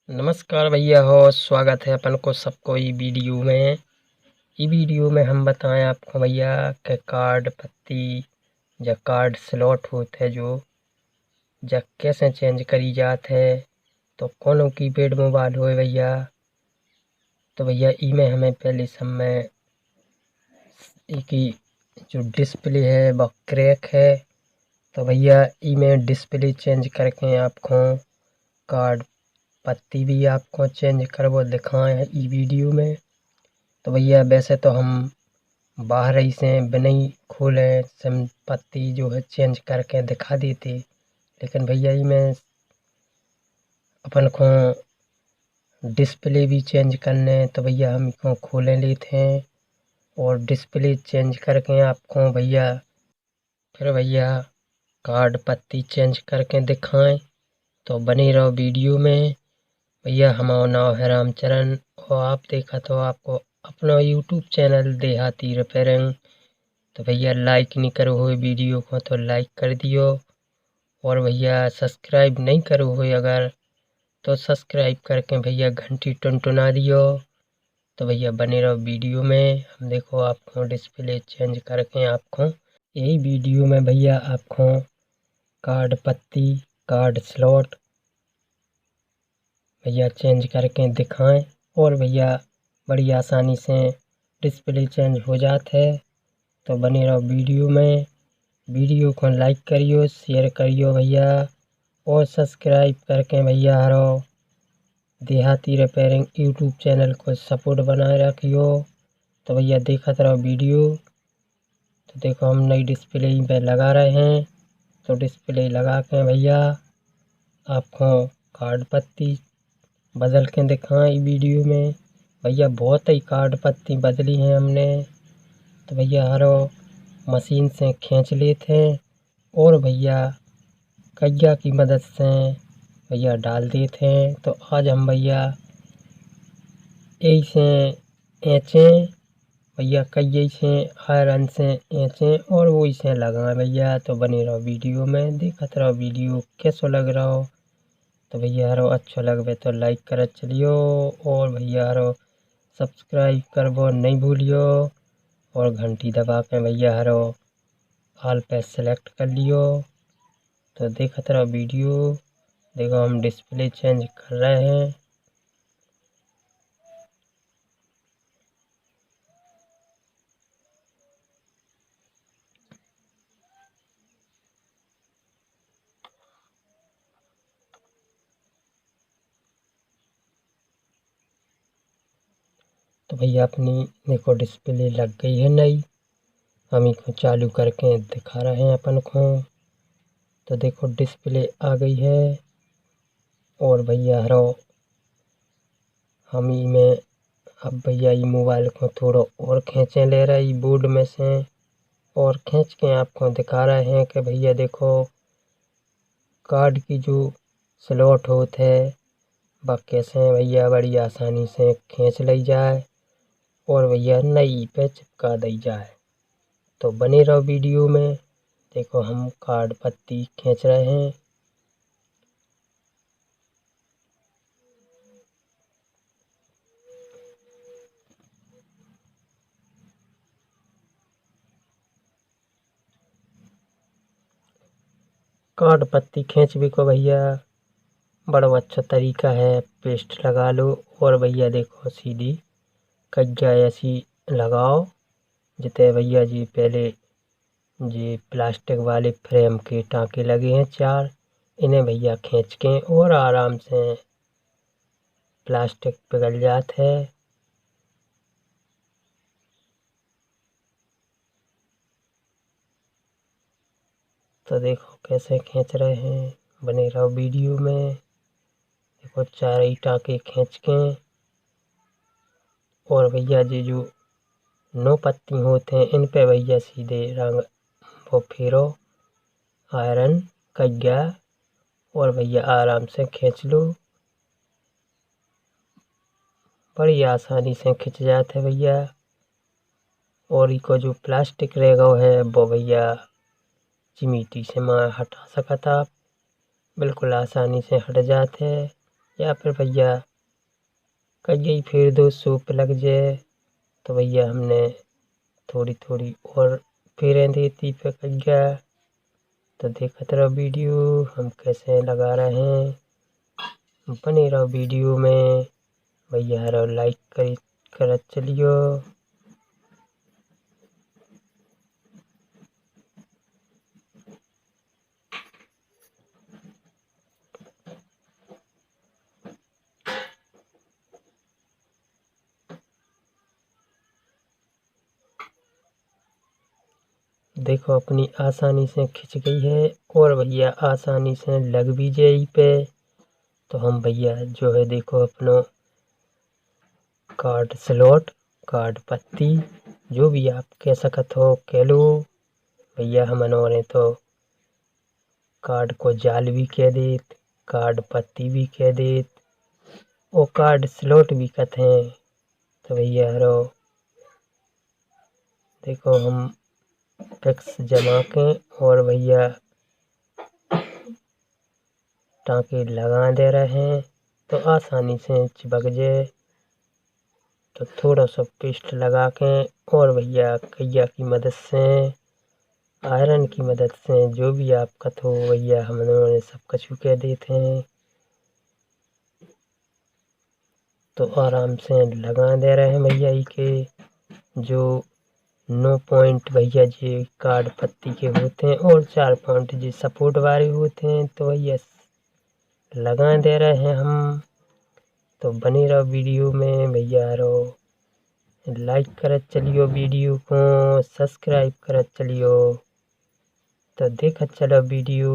नमस्कार भैया हो, स्वागत है अपन को सबको ई वीडियो में। ई वीडियो में हम बताएं आपको भैया के कार्ड पत्ती या कार्ड स्लॉट होते जो या कैसे चेंज करी जात है। तो कोनो कीपैड मोबाइल हो भैया, तो भैया ई में हमें पहले सब में की जो डिस्प्ले है वह क्रैक है। तो भैया ई में डिस्प्ले चेंज करके आपको कार्ड पत्ती भी आपको चेंज कर वो दिखाएं हैं ई वीडियो में। तो भैया वैसे तो हम बाहर ही से बिना ही खोले सिम पत्ती जो है चेंज करके दिखा देते, लेकिन भैया ई में अपन को डिस्प्ले भी चेंज करने तो भैया हम इसको खोले लेते हैं और डिस्प्ले चेंज करके आपको भैया फिर भैया कार्ड पत्ती चेंज करके दिखाएं। तो बने रहो वीडियो में। भैया हमारा नाम है रामचरण और आप देखा तो आपको अपना यूट्यूब चैनल देहाती रिपेयरिंग। तो भैया लाइक नहीं करो हो वीडियो को तो लाइक कर दियो, और भैया सब्सक्राइब नहीं करो हो अगर तो सब्सक्राइब करके भैया घंटी टुनटुना दियो। तो भैया बने रहो वीडियो में। हम देखो आपको डिस्प्ले चेंज करके आपको यही वीडियो में भैया आपको कार्ड पत्ती कार्ड स्लॉट भैया चेंज करके दिखाएं, और भैया बड़ी आसानी से डिस्प्ले चेंज हो जाता है। तो बने रहो वीडियो में। वीडियो को लाइक करियो, शेयर करियो भैया, और सब्सक्राइब करके भैया हरो देहाती रिपेयरिंग यूट्यूब चैनल को सपोर्ट बनाए रखियो। तो भैया देखत रहो वीडियो। तो देखो हम नई डिस्प्ले पे लगा रहे हैं। तो डिस्प्ले लगा के भैया आपको कार्ड पत्ती बदल के दिखाएं वीडियो में। भैया बहुत ही कार्ड पत्ती बदली हैं हमने। तो भैया हरो मशीन से खींच लेते हैं और भैया कईया की मदद से भैया डाल देते हैं। तो आज हम भैया ऐसे ऐंचे भैया कई से आयरन से ऐंचे और वो इसे लगाएं भैया। तो बने रहो वीडियो में, देखत रहो वीडियो कैसो लग रहा हो। तो भैया हरो अच्छा लगवे तो लाइक कर चलियो, और भैया हरो सब्सक्राइब करबो नहीं भूलियो, और घंटी दबा के भैया हरो ऑल पे सेलेक्ट कर लियो। तो देखत रहो वीडियो। देखो हम डिस्प्ले चेंज कर रहे हैं। तो भैया अपनी देखो डिस्प्ले लग गई है नई। हम इसको चालू करके दिखा रहे हैं अपन को। तो देखो डिस्प्ले आ गई है, और भैया हरो हम ही में अब भैया ये मोबाइल को थोड़ा और खींचे ले रहा है बोर्ड में से, और खींच के आपको दिखा रहे हैं कि भैया देखो कार्ड की जो स्लॉट होते है वह कैसे भैया बड़ी आसानी से खींच ली जाए और भैया नई पे चिपका दी जाए। तो बने रहो वीडियो में। देखो हम कार्ड पत्ती खींच रहे हैं। कार्ड पत्ती खींचने को भैया बड़ा अच्छा तरीका है, पेस्ट लगा लो और भैया देखो सीधी कज्जा ऐसी लगाओ जितने भैया जी पहले जी प्लास्टिक वाले फ्रेम के टाँके लगे हैं 4, इन्हें भैया खींच के और आराम से प्लास्टिक पिघल जाता है। तो देखो कैसे खींच रहे हैं, बने रहो वीडियो में। देखो 4 ही टाँके खींच के, और भैया जी जो 9 पत्ती होते हैं इन पे भैया सीधे रंग वो फेरो आयरन कज्जा, और भैया आराम से खींच लो। बड़ी आसानी से खिंच जाते है भैया। और इको जो प्लास्टिक रहेगा है वो भैया चिमीटी से मैं हटा सकता, बिल्कुल आसानी से हट जाते है। या फिर भैया कहीं फिर 200 पे लग जाए तो भैया हमने थोड़ी थोड़ी और फेरें देती पे कहिया। तो देखते रहो वीडियो हम कैसे लगा रहे हैं, बने रहो वीडियो में भैया। रहो लाइक कर चलियो। देखो अपनी आसानी से खिंच गई है और भैया आसानी से लग भी जाए पे। तो हम भैया जो है देखो अपनो कार्ड स्लॉट, कार्ड पत्ती जो भी आप कह सकत हो कह लो भैया। हमने तो कार्ड को जाल भी कह देत, कार्ड पत्ती भी कह देत और कार्ड स्लॉट भी कहते हैं। तो भैया रो देखो हम टैक्स जमा के और भैया टाँके लगा दे रहे हैं तो आसानी से चिपक जाए। तो थोड़ा सा पेस्ट लगा के और भैया कैया की मदद से, आयरन की मदद से जो भी आपका तो भैया हमने सब कछु कह देते हैं। तो आराम से लगा दे रहे हैं भैया ई के जो 9 पॉइंट भैया जी कार्ड पत्ती के होते हैं और 4 पॉइंट जी सपोर्ट वाले होते हैं। तो भैया लगा दे रहे हैं हम। तो बने रहो वीडियो में भैया। रहो लाइक करत चलियो वीडियो को, सब्सक्राइब करत चलियो। तो देखत चलो वीडियो।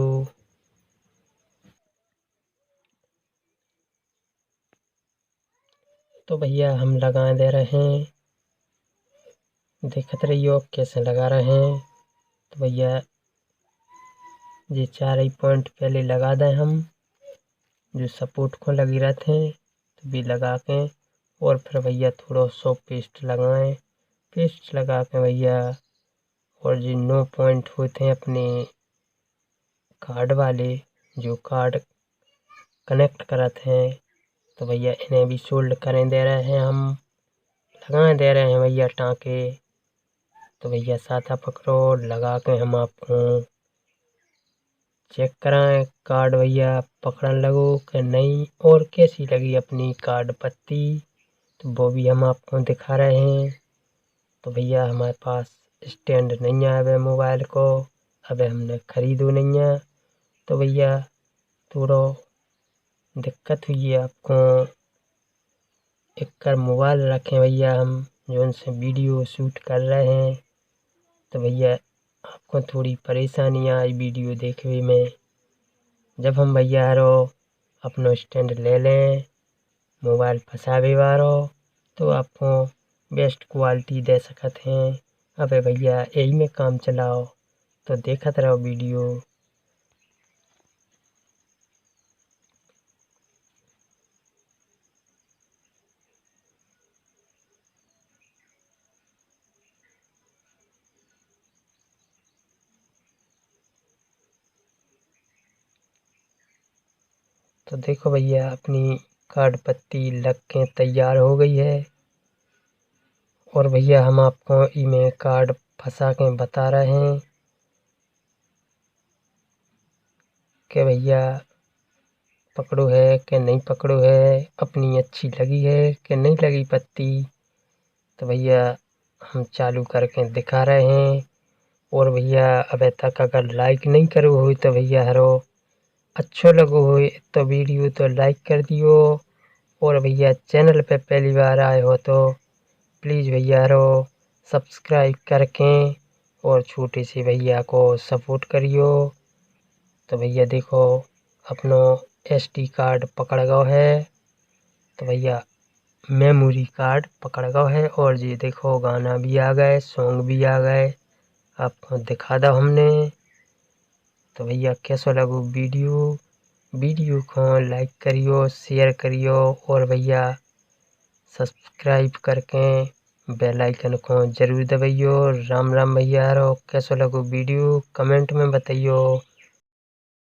तो भैया हम लगा दे रहे हैं, देखत रहियो कैसे लगा रहे हैं। तो भैया ये 4 ही पॉइंट पहले लगा दें हम जो सपोर्ट को लगी रहते हैं। तो भी लगा के और फिर भैया थोड़ा सो पेस्ट लगाएं, पेस्ट लगा के भैया और जो 9 पॉइंट होते हैं अपने कार्ड वाले जो कार्ड कनेक्ट करते हैं। तो भैया इन्हें भी सोल्ड करें दे रहे हैं हम, लगा दे रहे हैं भैया टाँके। तो भैया साथा पकड़ो लगा के हम आपको चेक कराएं कार्ड भैया पकड़न लगो कि नहीं और कैसी लगी अपनी कार्ड पत्ती। तो वो भी हम आपको दिखा रहे हैं। तो भैया हमारे पास स्टैंड नहीं है अबे मोबाइल को, अबे हमने खरीदो नहीं है। तो भैया थोड़ा दिक्कत हुई है आपको। एक कर मोबाइल रखें भैया हम जो उनसे वीडियो शूट कर रहे हैं। तो भैया आपको थोड़ी परेशानी आई वीडियो देखने में। जब हम भैया रो अपनो स्टैंड ले लें मोबाइल फंसावे वारो तो आपको बेस्ट क्वालिटी दे सकत हैं। अबे भैया यही में काम चलाओ। तो देखत रहो वीडियो। तो देखो भैया अपनी कार्ड पत्ती लग के तैयार हो गई है और भैया हम आपको इमें कार्ड फंसा के बता रहे हैं कि भैया पकड़ो है कि नहीं पकड़ो है, अपनी अच्छी लगी है कि नहीं लगी पत्ती। तो भैया हम चालू करके दिखा रहे हैं। और भैया अबे तक अगर लाइक नहीं करो हो तो भैया हरो अच्छो लगो हो तो वीडियो तो लाइक कर दियो। और भैया चैनल पे पहली बार आए हो तो प्लीज़ भैया हरो सब्सक्राइब करके और छोटे से भैया को सपोर्ट करियो। तो भैया देखो अपनो SD कार्ड पकड़ गओ है। तो भैया मेमोरी कार्ड पकड़ गओ है और ये देखो गाना भी आ गए, सॉन्ग भी आ गए, आपको दिखा दो हमने। तो भैया कैसा लगो वीडियो, वीडियो को लाइक करियो, शेयर करियो और भैया सब्सक्राइब करके बेल आइकन को जरूर दबाइयो। राम राम भैया। कैसा लगो वीडियो कमेंट में बताइयो।